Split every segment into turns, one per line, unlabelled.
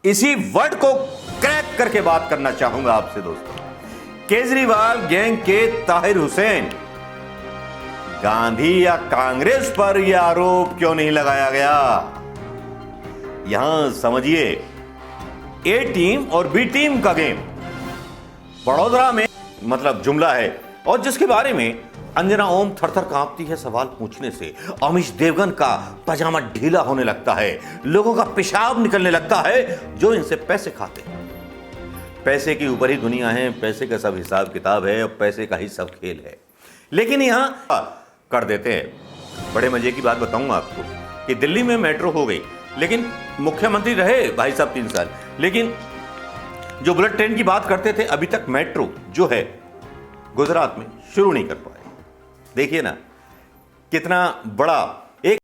इसी वर्ड को क्रैक करके बात करना चाहूंगा आपसे दोस्तों। केजरीवाल गैंग के ताहिर हुसैन, गांधी या कांग्रेस पर यह आरोप क्यों नहीं लगाया गया? यहां समझिए, ए टीम और बी टीम का गेम बड़ौदा में मतलब जुमला है, और जिसके बारे में अंजना ओम थरथर कांपती है सवाल पूछने से। अमीश देवगन का पजामा ढीला होने लगता है, लोगों का पेशाब निकलने लगता है जो इनसे पैसे खाते हैं। पैसे की ऊपर ही दुनिया है, पैसे का सब हिसाब किताब है और पैसे का ही सब खेल है। लेकिन यहां कर देते हैं। बड़े मजे की बात बताऊंगा आपको कि दिल्ली में मेट्रो हो गई, लेकिन मुख्यमंत्री रहे भाई साहब 3 साल, लेकिन जो बुलेट ट्रेन की बात करते थे, अभी तक मेट्रो जो है गुजरात में शुरू नहीं कर पाए। देखिए ना कितना बड़ा एक।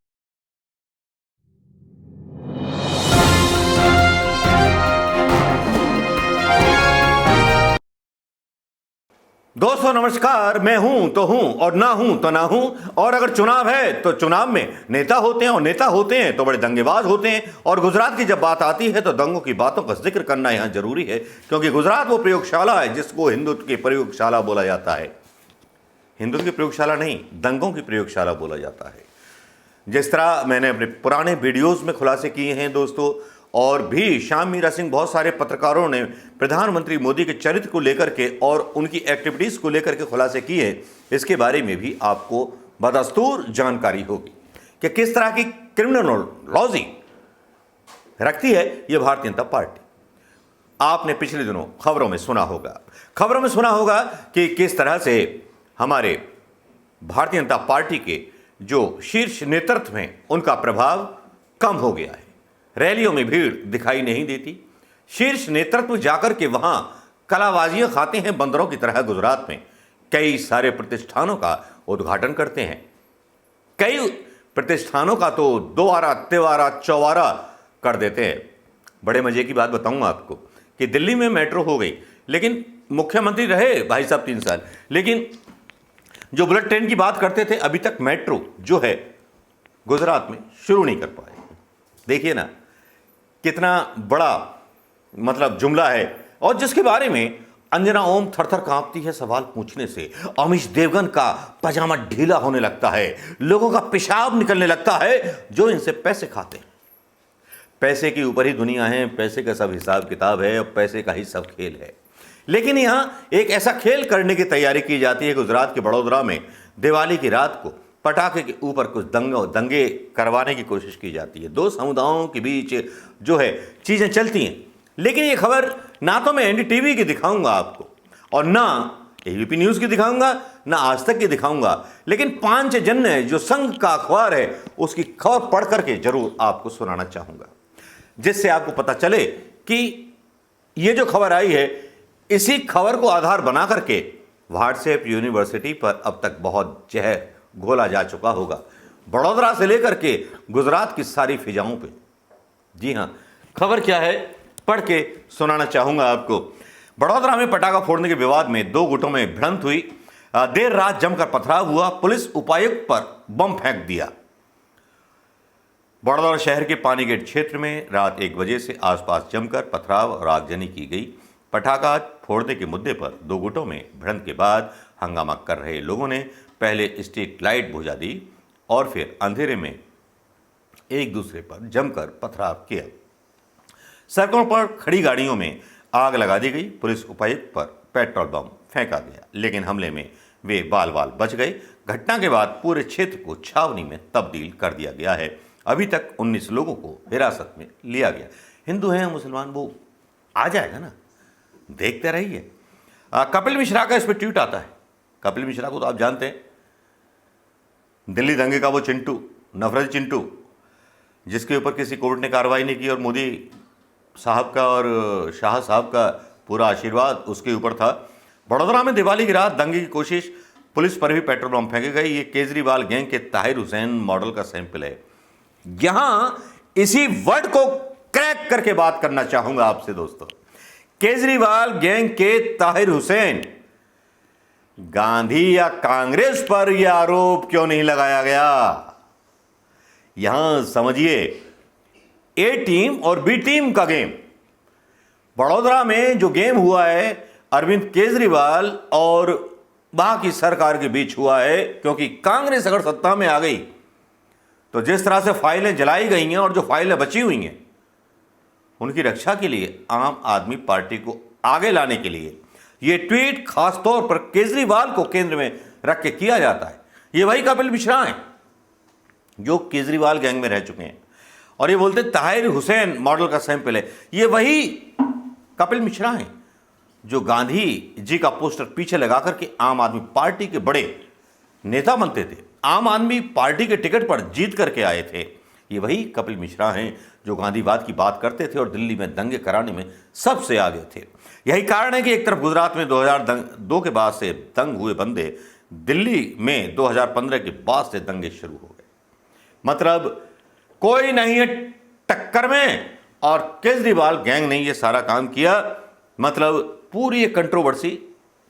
दोस्तों नमस्कार, मैं हूं तो हूं और ना हूं तो ना हूं, और अगर चुनाव है तो चुनाव में नेता होते हैं, और नेता होते हैं तो बड़े दंगेबाज होते हैं। और गुजरात की जब बात आती है तो दंगों की बातों का जिक्र करना यहां जरूरी है, क्योंकि गुजरात वो प्रयोगशाला है जिसको हिंदुत्व की प्रयोगशाला बोला जाता है। हिंदुत्व की प्रयोगशाला नहीं, दंगों की प्रयोगशाला बोला जाता है। जिस तरह मैंने अपने पुराने वीडियोस में खुलासे किए हैं दोस्तों, और भी श्याम मीरा सिंह, बहुत सारे पत्रकारों ने प्रधानमंत्री मोदी के चरित्र को लेकर के और उनकी एक्टिविटीज को लेकर के खुलासे किए, इसके बारे में भी आपको बदस्तूर जानकारी होगी कि किस तरह की क्रिमिनोलॉजी रखती है ये भारतीय जनता पार्टी। आपने पिछले दिनों खबरों में सुना होगा कि किस तरह से हमारे भारतीय जनता पार्टी के जो शीर्ष नेतृत्व हैं उनका प्रभाव कम हो गया है। रैलियों में भीड़ दिखाई नहीं देती। शीर्ष नेतृत्व जाकर के वहां कलाबाजियां खाते हैं बंदरों की तरह। गुजरात में कई सारे प्रतिष्ठानों का उद्घाटन करते हैं, कई प्रतिष्ठानों का तो दोबारा तिवारा चौबारा कर देते हैं। बड़े मजे की बात बताऊंगा आपको कि दिल्ली में मेट्रो हो गई, लेकिन मुख्यमंत्री रहे भाई साहब 3 साल, लेकिन जो बुलेट ट्रेन की बात करते थे, अभी तक मेट्रो जो है गुजरात में शुरू नहीं कर पाए। देखिए ना कितना बड़ा मतलब जुमला है, और जिसके बारे में अंजना ओम थरथर कांपती है सवाल पूछने से। अमीश देवगन का पजामा ढीला होने लगता है, लोगों का पेशाब निकलने लगता है जो इनसे पैसे खाते हैं। पैसे की ऊपर ही दुनिया है, पैसे का सब हिसाब किताब है और पैसे का ही सब खेल है। लेकिन यहां एक ऐसा खेल करने की तैयारी की जाती है। गुजरात के बड़ौदा में दिवाली की रात को पटाखे के ऊपर कुछ दंगे करवाने की कोशिश की जाती है। 2 समुदायों के बीच जो है चीजें चलती हैं। लेकिन ये खबर ना तो मैं एनडीटीवी की दिखाऊंगा आपको, और ना एबीपी न्यूज की दिखाऊंगा, ना आज तक की दिखाऊंगा, लेकिन पांचजन्य जो संघ का अखबार है उसकी खबर पढ़ करके जरूर आपको सुनाना चाहूंगा, जिससे आपको पता चले कि ये जो खबर आई है, इसी खबर को आधार बना करके व्हाट्सएप यूनिवर्सिटी पर अब तक बहुत जहर घोला जा चुका होगा, बड़ौदा से लेकर के गुजरात की सारी फिजाओं पे। जी हां, खबर क्या है पढ़ के सुनाना चाहूंगा आपको। बड़ौदा में पटाखा फोड़ने के विवाद में 2 गुटों में भिड़ंत हुई। देर रात जमकर पथराव हुआ, पुलिस उपायुक्त पर बम फेंक दिया। बड़ौदा शहर के पानीगेट क्षेत्र में रात 1 बजे से आसपास जमकर पथराव और आगजनी की गई। पटाखा फोड़ने के मुद्दे पर 2 गुटों में भिड़ंत के बाद हंगामा कर रहे लोगों ने पहले स्ट्रीट लाइट बुझा दी और फिर अंधेरे में एक दूसरे पर जमकर पथराव किया। सड़कों पर खड़ी गाड़ियों में आग लगा दी गई। पुलिस उपायुक्त पर पेट्रोल बम फेंका गया, लेकिन हमले में वे बाल बाल बच गए। घटना के बाद पूरे क्षेत्र को छावनी में तब्दील कर दिया गया है। अभी तक 19 लोगों को हिरासत में लिया गया। हिंदू हैं मुसलमान, वो आ जाएगा ना, देखते रहिए। कपिल मिश्रा का इस पर ट्वीट आता है। कपिल मिश्रा को तो आप जानते हैं, दिल्ली दंगे का वो चिंटू, नफरत चिंटू, जिसके ऊपर किसी कोर्ट ने कार्रवाई नहीं की और मोदी साहब का और शाह साहब का पूरा आशीर्वाद उसके ऊपर था। बड़ौदा में दिवाली की रात दंगे की कोशिश, पुलिस पर भी पेट्रोल बम फेंके गए। ये केजरीवाल गैंग के ताहिर हुसैन मॉडल का सैंपल है। यहां इसी वर्ड को क्रैक करके बात करना चाहूंगा आपसे दोस्तों। केजरीवाल गैंग के ताहिर हुसैन, गांधी या कांग्रेस पर यह आरोप क्यों नहीं लगाया गया? यहां समझिए, ए टीम और बी टीम का गेम बड़ौदा में जो गेम हुआ है अरविंद केजरीवाल और वहां की सरकार के बीच हुआ है, क्योंकि कांग्रेस अगर सत्ता में आ गई तो जिस तरह से फाइलें जलाई गई हैं और जो फाइलें बची हुई हैं उनकी रक्षा के लिए आम आदमी पार्टी को आगे लाने के लिए यह ट्वीट खासतौर पर केजरीवाल को केंद्र में रख के किया जाता है। ये वही कपिल मिश्रा हैं जो केजरीवाल गैंग में रह चुके हैं और ये बोलते ताहिर हुसैन मॉडल का सैंपल है। ये वही कपिल मिश्रा हैं जो गांधी जी का पोस्टर पीछे लगा करके आम आदमी पार्टी के बड़े नेता बनते थे, आम आदमी पार्टी के टिकट पर जीत करके आए थे। ये वही कपिल मिश्रा हैं जो गांधीवाद की बात करते थे और दिल्ली में दंगे कराने में सबसे आगे थे। यही कारण है कि एक तरफ गुजरात में 2002 के बाद से दंग हुए बंदे, दिल्ली में 2015 के बाद से दंगे शुरू हो गए। मतलब कोई नहीं है टक्कर में और केजरीवाल गैंग ने ये सारा काम किया। मतलब पूरी एक कंट्रोवर्सी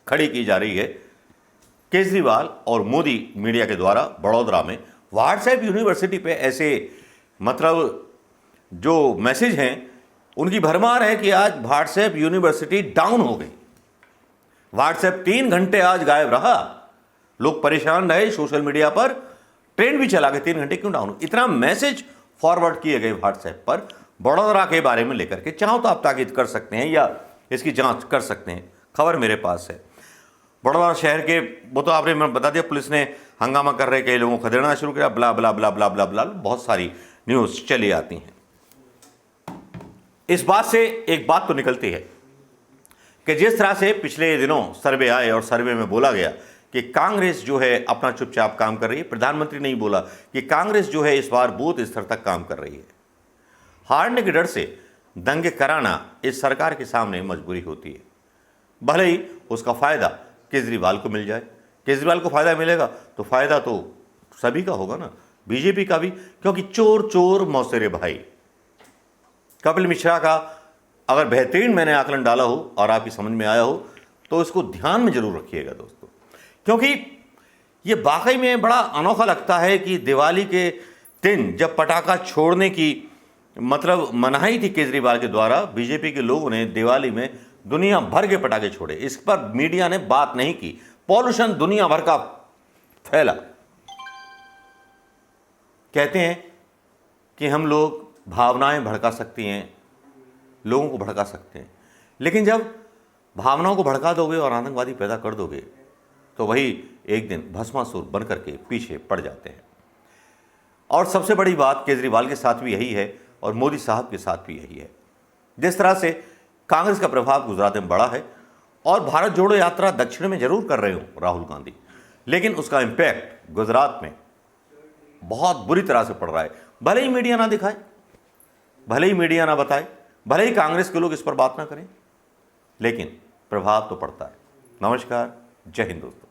खड़ी की जा रही है केजरीवाल और मोदी मीडिया के द्वारा बड़ौदा में व्हाट्सएप यूनिवर्सिटी पे ऐसे मतलब जो मैसेज हैं उनकी भरमार है कि आज व्हाट्सएप यूनिवर्सिटी डाउन हो गई। व्हाट्सएप 3 घंटे आज गायब रहा, लोग परेशान रहे, सोशल मीडिया पर ट्रेंड भी चला गया 3 घंटे क्यों डाउन। इतना मैसेज फॉरवर्ड किए गए व्हाट्सएप पर बड़ौदा के बारे में लेकर के। चाहो तो आप ताकीद कर सकते हैं या इसकी जांच कर सकते हैं, खबर मेरे पास है। बड़ौदा शहर के वो तो आपने बता दिया, पुलिस ने हंगामा कर रहे कई लोगों को खदेड़ना शुरू किया, ब्ला ब्ला ब्ला ब्ला ब्ला ब्ला, बहुत सारी न्यूज़ चली आती हैं। इस बात से एक बात तो निकलती है कि जिस तरह से पिछले दिनों सर्वे आए और सर्वे में बोला गया कि कांग्रेस जो है अपना चुपचाप काम कर रही है, प्रधानमंत्री ने ही बोला कि कांग्रेस जो है इस बार बूथ स्तर तक काम कर रही है। हारने के डर से दंगे कराना इस सरकार के सामने मजबूरी होती है। भले ही उसका फायदा केजरीवाल को मिल जाए, केजरीवाल को फायदा मिलेगा तो फायदा तो सभी का होगा ना, बीजेपी का भी, क्योंकि चोर चोर मौसेरे भाई। कपिल मिश्रा का अगर बेहतरीन मैंने आकलन डाला हो और आपकी समझ में आया हो तो इसको ध्यान में जरूर रखिएगा दोस्तों, क्योंकि ये वाकई में बड़ा अनोखा लगता है कि दिवाली के दिन जब पटाखा छोड़ने की मतलब मनाही थी केजरीवाल के द्वारा, बीजेपी के लोगों ने दिवाली में दुनिया भर के पटाखे छोड़े। इस पर मीडिया ने बात नहीं की। पॉल्यूशन दुनिया भर का फैला। कहते हैं कि हम लोग भावनाएं भड़का सकती हैं, लोगों को भड़का सकते हैं, लेकिन जब भावनाओं को भड़का दोगे और आतंकवादी पैदा कर दोगे तो वही एक दिन भस्मासुर बन करके पीछे पड़ जाते हैं। और सबसे बड़ी बात केजरीवाल के साथ भी यही है और मोदी साहब के साथ भी यही है। जिस तरह से कांग्रेस का प्रभाव गुजरात में बड़ा है और भारत जोड़ो यात्रा दक्षिण में जरूर कर रहे हो राहुल गांधी, लेकिन उसका इम्पैक्ट गुजरात में बहुत बुरी तरह से पड़ रहा है। भले ही मीडिया ना दिखाए, भले ही मीडिया ना बताए, भले ही कांग्रेस के लोग इस पर बात ना करें, लेकिन प्रभाव तो पड़ता है। नमस्कार, जय हिंद दोस्तों।